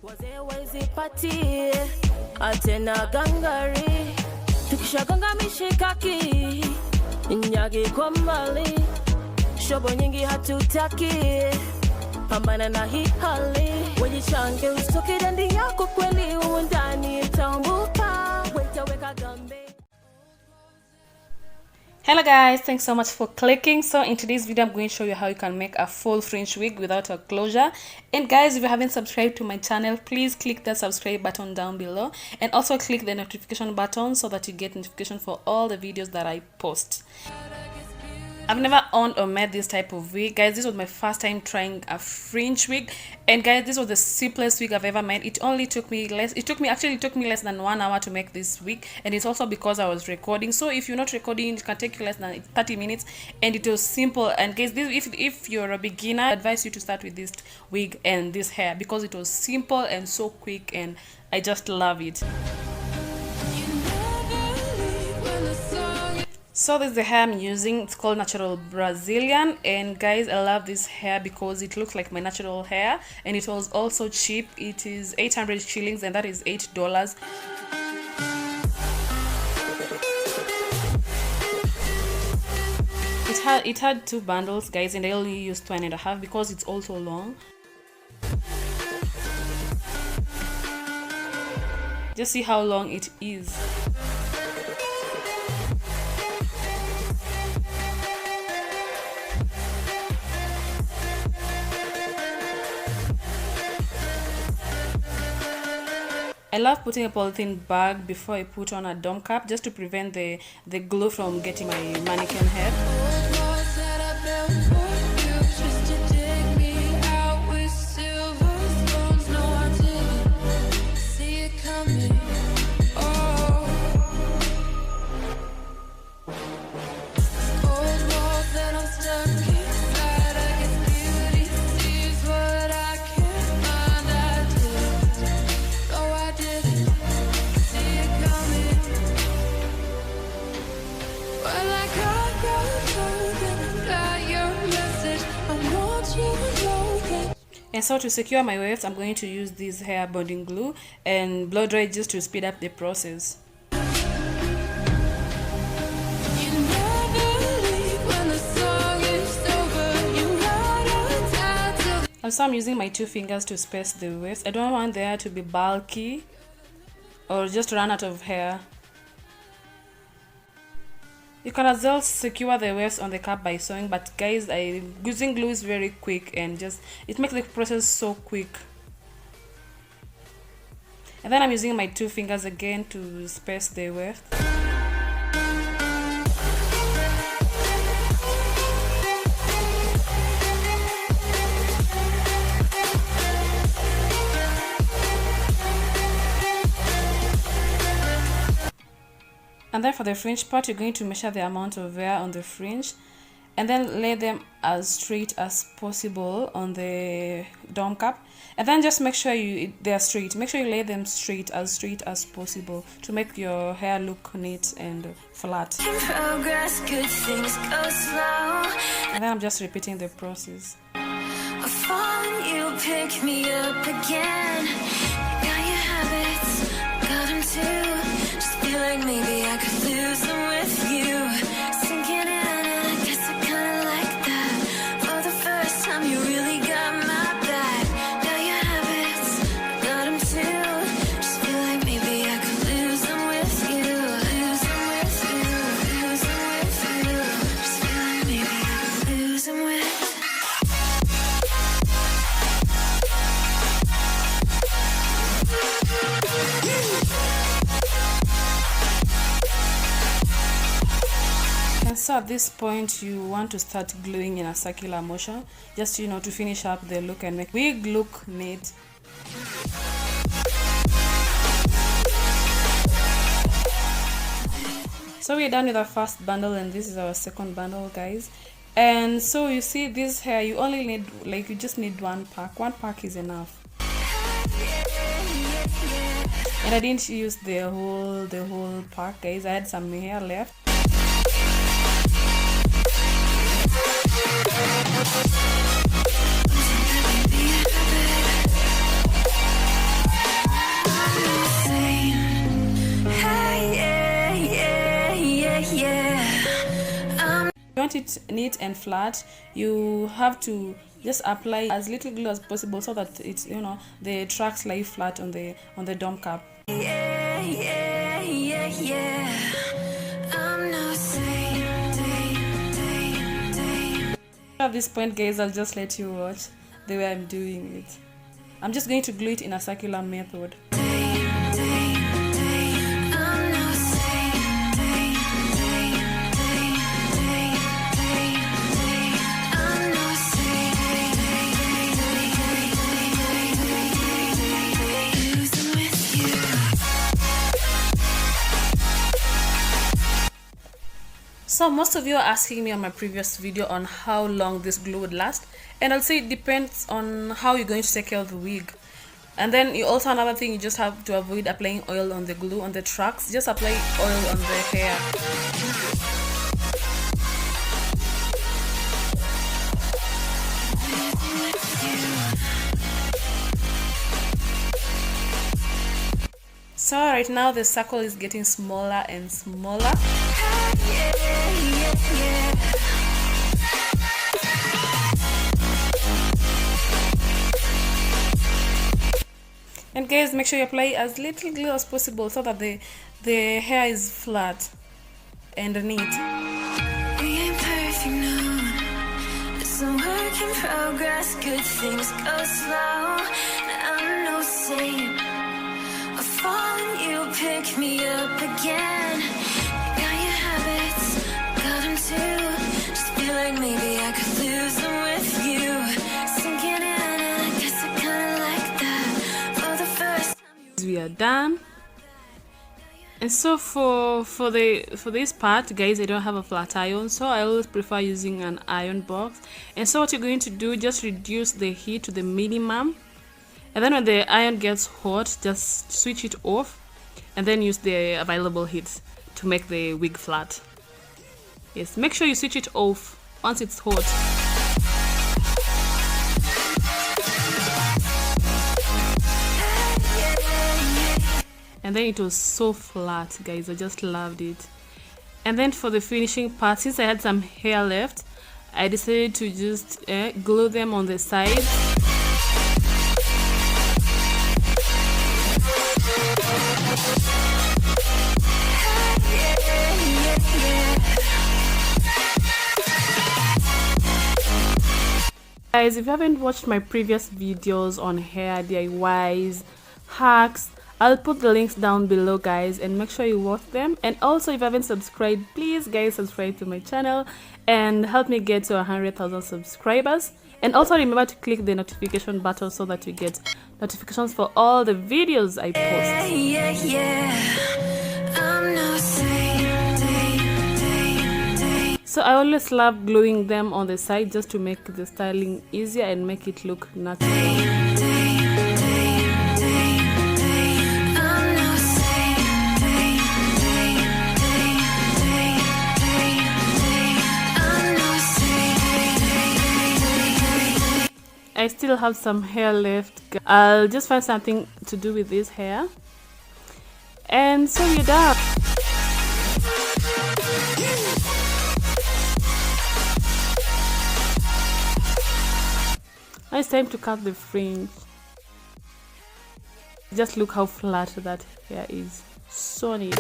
Wazee pati atena gangari tukishaganga mishikaki nyagi kwa mbali shobo nyingi hatutaki pambana na hii hali wajichange usitoke ndani yako kweli uundani itaumbuka weka gambe. Hello guys, thanks so much for clicking. So in today's video I'm going to show you how you can make a full fringe wig without a closure. And guys, if you haven't subscribed to my channel, please click the subscribe button down below and also click the notification button so that you get notification for all the videos that I post. I've never owned or made this type of wig, guys. This was my first time trying a fringe wig, and guys, this was the simplest wig I've ever made. It took me less than 1 hour to make this wig, and it's also because I was recording. So if you're not recording, it can take you less than 30 minutes, and it was simple. And guys, this, if you're a beginner, I advise you to start with this wig and this hair because it was simple and so quick, and I just love it. So this is the hair I'm using. It's called Natural Brazilian, and guys, I love this hair because it looks like my natural hair, and it was also cheap. It is 800 shillings, and that is $8. It had 2 bundles, guys, and I only used 1.5 because it's also long. Just see how long it is. I love putting a polythene bag before I put on a dome cap just to prevent the glue from getting my mannequin head. And so to secure my waves, I'm going to use this hair bonding glue and blow dry just to speed up the process. Also, I'm using my 2 fingers to space the waves. I don't want the hair to be bulky or just run out of hair. You can as well secure the waves on the cap by sewing, but guys, using glue is very quick and it makes the process so quick. And then I'm using my 2 fingers again to space the weft. And then for the fringe part, you're going to measure the amount of hair on the fringe and then lay them as straight as possible on the dome cap. And then just make sure they're straight. Make sure you lay them straight as possible to make your hair look neat and flat. Progress, good things go slow. And then I'm just repeating the process. I fall and you pick me up again. Got your habits, got them too. Just feel like maybe I could lose them with you. Sinking in, and I guess I kinda like that. For the first time, you really got my back. Got your habits, got them too. Just feel like maybe I could lose them with you. Lose them with you, lose them with you. Just feel like maybe I could lose them with you. So at this point, you want to start gluing in a circular motion, just to finish up the look and make wig look neat. So we're done with our first bundle, and this is our second bundle, guys. And so you see this hair, you only need you just need 1 pack. 1 pack is enough. And I didn't use the whole pack, guys. I had some hair left. want it neat and flat, you have to just apply as little glue as possible so that it's, you know, the tracks lie flat on the dome cap. Yeah, yeah, yeah, yeah. I'm no saint. At this point, guys, I'll just let you watch the way I'm doing it. I'm just going to glue it in a circular method. So most of you are asking me on my previous video on how long this glue would last, and I'll say it depends on how you're going to take care of the wig. And then you also, another thing, you just have to avoid applying oil on the glue on the tracks. Just apply oil on the hair. So right now the circle is getting smaller and smaller. And guys, make sure you apply as little glue as possible so that the hair is flat and neat. We ain't perfect, no. It's a work in progress. Good things go slow. I'm no saint. I fall and you pick me up again. Got your habits, got them too. Just feel like maybe I could lose them with you. Sinking in, and I guess I kinda like that. For the first time We are done. And so for this part, guys, I don't have a flat iron, so I always prefer using an iron box. And so what you're going to do, just reduce the heat to the minimum, and then when the iron gets hot, just switch it off and then use the available heat to make the wig flat. Yes, make sure you switch it off once it's hot. And then it was so flat, guys. I just loved it. And then for the finishing part, since I had some hair left, I decided to just glue them on the sides. Guys, if you haven't watched my previous videos on hair DIYs, hacks, I'll put the links down below, guys, and make sure you watch them. And also, if you haven't subscribed, please guys, subscribe to my channel and help me get to 100,000 subscribers. And also remember to click the notification button so that you get notifications for all the videos I post. I'm no saint. So I always love gluing them on the side just to make the styling easier and make it look natural. I still have some hair left. I'll just find something to do with this hair. And so you're done. Now it's time to cut the fringe. Just look how flat that hair is. So neat.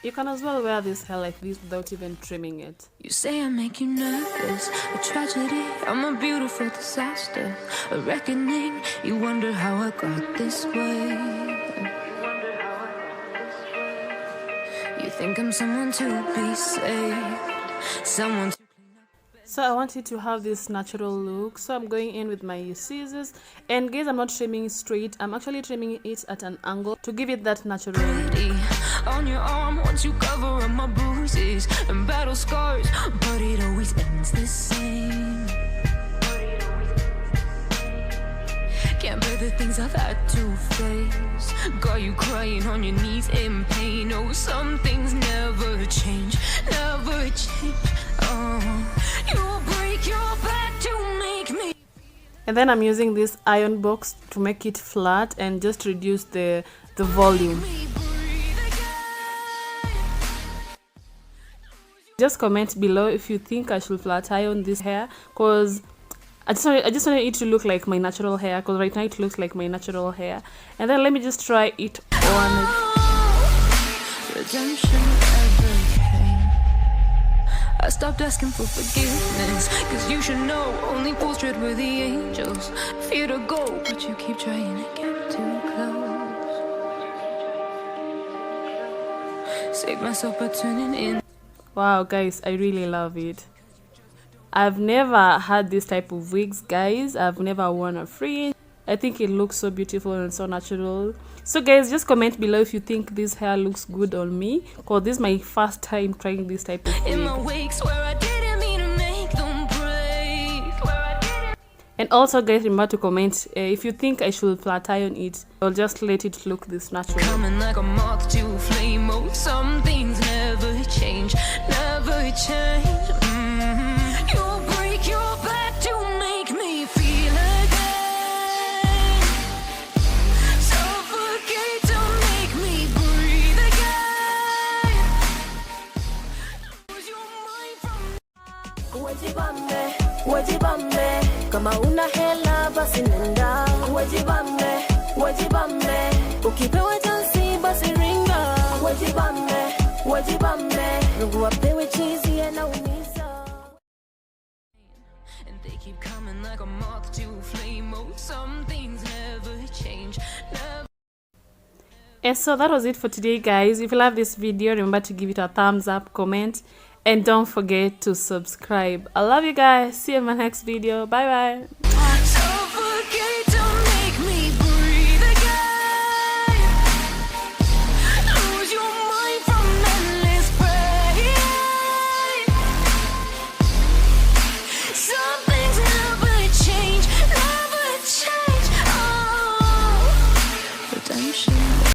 You can as well wear this hair like this without even trimming it. You say I make you nervous, a tragedy, I'm a beautiful disaster, a reckoning. You wonder how I got this way. You think I'm someone to be saved, someone to... So I want it to have this natural look, so I'm going in with my scissors, and guys, I'm not trimming it straight, I'm actually trimming it at an angle to give it that natural look. On your arm, once you cover up my bruises and battle scars, but it always ends the same. Can't bear the things I've had to face. Got you crying on your knees in pain. Oh, some things never change, never change. You'll break your back to make me. And then I'm using this iron box to make it flat and just reduce the volume. Just comment below if you think I should flat iron this hair, because I just wanted it to look like my natural hair, because right now it looks like my natural hair. And then let me just try it on. Redemption ever came. I stopped asking for forgiveness, cause you should know only fools tread with the angels. Fear to go, but you keep trying to get too close. Save myself by turning in. Wow guys, I really love it. I've never had this type of wigs, guys. I've never worn a fringe. I think it looks so beautiful and so natural. So guys, just comment below if you think this hair looks good on me, because this is my first time trying this type of wig. In my wakes where I didn't mean to make them break, where I didn't. And also guys, remember to comment if you think I should flat iron it or just let it look this natural. Coming like a moth to flame. Oh, some things never change, never change. You'll break your back to make me feel again. Suffocate to make me breathe again. Lose your mind from. Wajibambe, wajibambe, kama una hela basi nenda. Wajibambe, wajibambe, ukipewa chansi basi ringa. Wajibambe, wajibambe, rungu wapewe cheesy na umiza. And they keep coming like a moth to flame. Oh, some things never change, never. And so that was it for today guys. If you love this video, remember to give it a thumbs up, comment, and don't forget to subscribe. I love you guys. See you in my next video. Bye bye.